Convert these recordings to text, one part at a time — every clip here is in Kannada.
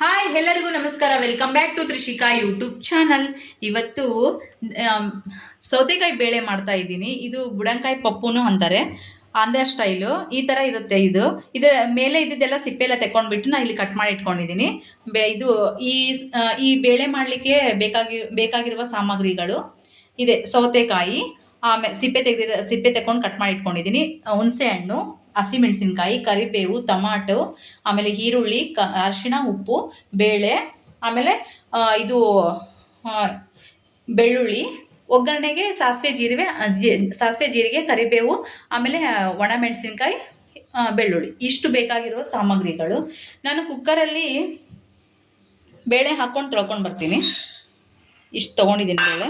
ಹಾಯ್ ಎಲ್ಲರಿಗೂ ನಮಸ್ಕಾರ. Welcome back to Trishika YouTube channel. ಇವತ್ತು ಸೌತೆಕಾಯಿ ಬೇಳೆ ಮಾಡ್ತಾ ಇದ್ದೀನಿ. ಇದು ಬುಡಂಕಾಯಿ ಪಪ್ಪುನು ಅಂತಾರೆ, ಆಂಧ್ರ ಸ್ಟೈಲು. ಈ ಥರ ಇರುತ್ತೆ. ಇದರ ಮೇಲೆ ಇದ್ದಿದ್ದೆಲ್ಲ ಸಿಪ್ಪೆ ಎಲ್ಲ ತೆಕ್ಕೊಂಡ್ಬಿಟ್ಟು ನಾನು ಇಲ್ಲಿ ಕಟ್ ಮಾಡಿ ಇಟ್ಕೊಂಡಿದ್ದೀನಿ. ಇದು ಈ ಬೇಳೆ ಮಾಡಲಿಕ್ಕೆ ಬೇಕಾಗಿರುವ ಸಾಮಗ್ರಿಗಳು ಇದೆ. ಸೌತೆಕಾಯಿ, ಆಮೇಲೆ ಸಿಪ್ಪೆ ತೆಕ್ಕೊಂಡು ಕಟ್ ಮಾಡಿ ಇಟ್ಕೊಂಡಿದ್ದೀನಿ. ಹುಣಸೆ ಹಣ್ಣು, ಹಸಿಮೆಣಸಿನ್ಕಾಯಿ, ಕರಿಬೇವು, ಟಮಾಟೊ, ಆಮೇಲೆ ಈರುಳ್ಳಿ, ಅರಿಶಿಣ, ಉಪ್ಪು, ಬೇಳೆ, ಆಮೇಲೆ ಇದು ಬೆಳ್ಳುಳ್ಳಿ, ಒಗ್ಗರಣೆಗೆ ಸಾಸಿವೆ ಜೀರಿಗೆ, ಕರಿಬೇವು, ಆಮೇಲೆ ಒಣಮೆಣಸಿನ್ಕಾಯಿ, ಬೆಳ್ಳುಳ್ಳಿ. ಇಷ್ಟು ಬೇಕಾಗಿರೋ ಸಾಮಗ್ರಿಗಳು. ನಾನು ಕುಕ್ಕರಲ್ಲಿ ಬೇಳೆ ಹಾಕ್ಕೊಂಡು ತೊಳ್ಕೊಂಡು ಬರ್ತೀನಿ. ಇಷ್ಟು ತೊಗೊಂಡಿದ್ದೀನಿ ಬೇಳೆ.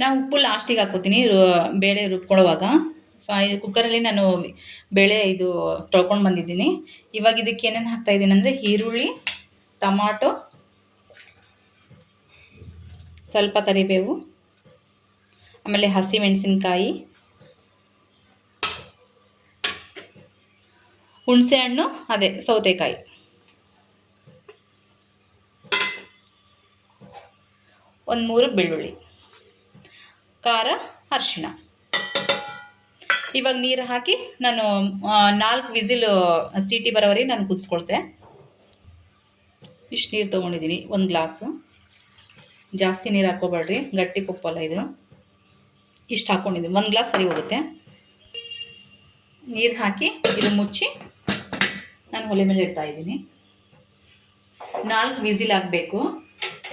ನಾನು ಉಪ್ಪು ಲಾಸ್ಟಿಗೆ ಹಾಕೋತೀನಿ ಬೇಳೆ ರುಬ್ಕೊಳ್ಳುವಾಗ. ಕುಕ್ಕರಲ್ಲಿ ನಾನು ಬೇಳೆ ತೊಳ್ಕೊಂಡು ಬಂದಿದ್ದೀನಿ. ಇವಾಗ ಇದಕ್ಕೆ ಏನೇನು ಹಾಕ್ತಾಯಿದ್ದೀನಿ ಅಂದರೆ ಈರುಳ್ಳಿ, ಟಮಾಟೊ, ಸ್ವಲ್ಪ ಕರಿಬೇವು, ಆಮೇಲೆ ಹಸಿಮೆಣಸಿನ್ಕಾಯಿ, ಹುಣಸೆಹಣ್ಣು, ಅದೇ ಸೌತೆಕಾಯಿ, ಒಂದು 3 ಬೆಳ್ಳುಳ್ಳಿ, ಖಾರ, ಅರಿಶಿಣ. ಇವಾಗ ನೀರು ಹಾಕಿ ನಾನು 4 ವಿಸಿಲು ಸೀಟಿ ಬರೋವರೆಗೆ ನಾನು ಕುದಿಸ್ಕೊಳ್ತೆ. ಇಷ್ಟು ನೀರು ತೊಗೊಂಡಿದ್ದೀನಿ, 1 ಗ್ಲಾಸು. ಜಾಸ್ತಿ ನೀರು ಹಾಕ್ಕೋಬೇಡ್ರಿ, ಗಟ್ಟಿ ಪಪ್ಪಲ್ಲ ಇದು. ಇಷ್ಟು ಹಾಕ್ಕೊಂಡಿದ್ದೀನಿ, 1 ಗ್ಲಾಸ್ ಸರಿ ಹೋಗುತ್ತೆ. ನೀರು ಹಾಕಿ ಇದು ಮುಚ್ಚಿ ನಾನು ಒಲೆ ಮೇಲೆ ಇಡ್ತಾಯಿದ್ದೀನಿ. 4 ವಿಸಿಲ್ ಆಗಬೇಕು.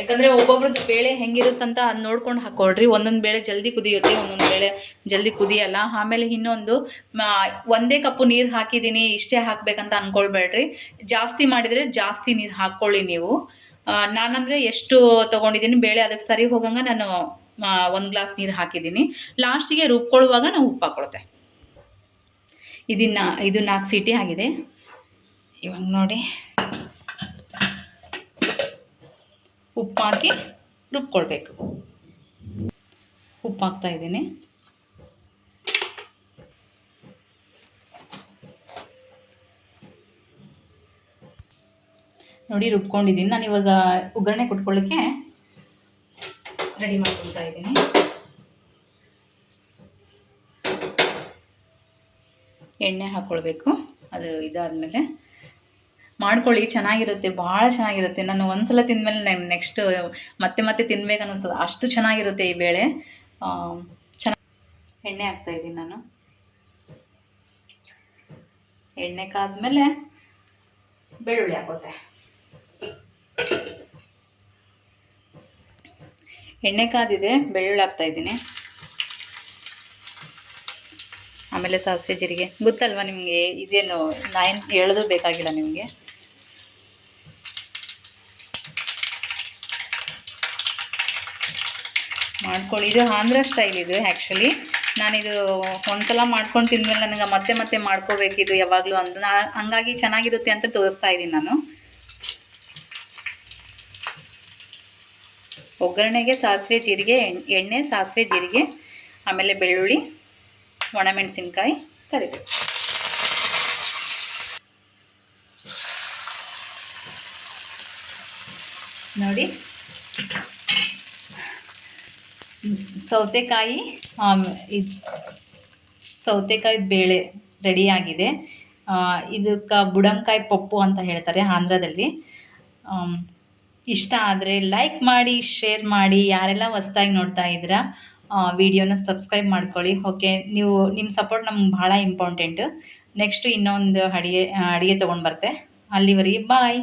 ಯಾಕಂದರೆ ಒಬ್ಬೊಬ್ರದ್ದು ಬೇಳೆ ಹೆಂಗಿರುತ್ತಂತ ಅದು ನೋಡ್ಕೊಂಡು ಹಾಕ್ಕೊಳ್ರಿ. ಒಂದೊಂದು ಬೇಳೆ ಜಲ್ದಿ ಕುದಿಯುತ್ತೆ, ಒಂದೊಂದು ಬೇಳೆ ಜಲ್ದಿ ಕುದಿಯಲ್ಲ. ಆಮೇಲೆ ಇನ್ನೊಂದು, ಒಂದೇ ಕಪ್ಪು ನೀರು ಹಾಕಿದ್ದೀನಿ ಇಷ್ಟೇ ಹಾಕಬೇಕಂತ ಅಂದ್ಕೊಳ್ಬೇಡ್ರಿ. ಜಾಸ್ತಿ ಮಾಡಿದರೆ ಜಾಸ್ತಿ ನೀರು ಹಾಕ್ಕೊಳ್ಳಿ ನೀವು. ನಾನಂದರೆ ಎಷ್ಟು ತೊಗೊಂಡಿದ್ದೀನಿ ಬೇಳೆ ಅದಕ್ಕೆ ಸರಿ ಹೋಗಂಗೆ ನಾನು 1 ಗ್ಲಾಸ್ ನೀರು ಹಾಕಿದ್ದೀನಿ. ಲಾಸ್ಟಿಗೆ ರುಬ್ಕೊಳ್ಳುವಾಗ ನಾವು ಉಪ್ಪು ಹಾಕ್ಕೊಳ್ತೆ. ಇದು 4 ಸೀಟಿ ಆಗಿದೆ. ಇವಾಗ ನೋಡಿ, ಉಪ್ಪು ಹಾಕಿ ರುಬ್ಕೊಳ್ಬೇಕು. ಉಪ್ಪು ಹಾಕ್ತಾ ಇದ್ದೀನಿ. ನೋಡಿ ರುಬ್ಕೊಂಡಿದ್ದೀನಿ. ನಾನು ಇವಾಗ ಒಗ್ಗರಣೆ ಕೊಟ್ಕೊಳ್ಳಿಕ್ಕೆ ರೆಡಿ ಮಾಡ್ಕೊಳ್ತಾ ಇದ್ದೀನಿ. ಎಣ್ಣೆ ಹಾಕ್ಕೊಳ್ಬೇಕು. ಅದು ಇದಾದಮೇಲೆ ಮಾಡ್ಕೊಳ್ಳಿ, ಚೆನ್ನಾಗಿರುತ್ತೆ, ಭಾಳ ಚೆನ್ನಾಗಿರುತ್ತೆ. ನಾನು ಒಂದ್ಸಲ ತಿಂದಮೇಲೆ ನೆಕ್ಸ್ಟ್ ಮತ್ತೆ ತಿನ್ಬೇಕು ಅನ್ನಿಸ್ತದೆ, ಅಷ್ಟು ಚೆನ್ನಾಗಿರುತ್ತೆ ಈ ಬೇಳೆ. ಎಣ್ಣೆ ಹಾಕ್ತಾಯಿದ್ದೀನಿ ನಾನು. ಎಣ್ಣೆ ಕಾದ್ಮೇಲೆ ಬೆಳ್ಳುಳ್ಳಿ ಹಾಕೋತೆ. ಎಣ್ಣೆ ಕಾದಿದೆ, ಬೆಳ್ಳುಳ್ಳಿ ಹಾಕ್ತಾಯಿದ್ದೀನಿ. ಆಮೇಲೆ ಸಾಸಿವೆ ಜೀರಿಗೆ ಗೊತ್ತಲ್ವ ನಿಮಗೆ, ಇದೇನು ನಾನು ಹೇಳೋದು ಬೇಕಾಗಿಲ್ಲ ನಿಮಗೆ. ಮಾಡ್ಕೊಳ್ಳಿ. ಇದು ಆಂಧ್ರ ಸ್ಟೈಲ್. ಇದು ಆ್ಯಕ್ಚುಲಿ ನಾನಿದು ಒಂದ್ಸಲ ಮಾಡ್ಕೊಂಡು ತಿಂದಮೇಲೆ ನನಗೆ ಮತ್ತೆ ಮಾಡ್ಕೋಬೇಕಿದು ಯಾವಾಗಲೂ ಹಂಗಾಗಿ ಚೆನ್ನಾಗಿರುತ್ತೆ ಅಂತ ತೋರಿಸ್ತಾ ಇದ್ದೀನಿ ನಾನು. ಒಗ್ಗರಣೆಗೆ ಸಾಸಿವೆ ಜೀರಿಗೆ, ಎಣ್ಣೆ, ಸಾಸಿವೆ ಜೀರಿಗೆ, ಆಮೇಲೆ ಬೆಳ್ಳುಳ್ಳಿ, ಒಣಮೆಣಸಿನ್ಕಾಯಿ, ಕರಿಬೇವು. ನೋಡಿ, ಸೌತೆಕಾಯಿ ಬೇಳೆ ರೆಡಿಯಾಗಿದೆ. ಇದಕ್ಕೆ ಬುಡಂಕಾಯಿ ಪಪ್ಪು ಅಂತ ಹೇಳ್ತಾರೆ ಆಂಧ್ರದಲ್ಲಿ. ಇಷ್ಟ ಆದರೆ ಲೈಕ್ ಮಾಡಿ, ಶೇರ್ ಮಾಡಿ. ಯಾರೆಲ್ಲ ಹೊಸ್ದಾಗಿ ನೋಡ್ತಾ ಇದ್ದೀರಾ ವಿಡಿಯೋನ ಸಬ್ಸ್ಕ್ರೈಬ್ ಮಾಡ್ಕೊಳ್ಳಿ. ಓಕೆ, ನಿಮ್ಮ ಸಪೋರ್ಟ್ ನಮ್ಗೆ ಭಾಳ ಇಂಪಾರ್ಟೆಂಟು. ನೆಕ್ಸ್ಟು ಇನ್ನೊಂದು ಅಡುಗೆ ತೊಗೊಂಡು ಬರ್ತೆ. ಅಲ್ಲಿವರೆಗೆ ಬಾಯ್.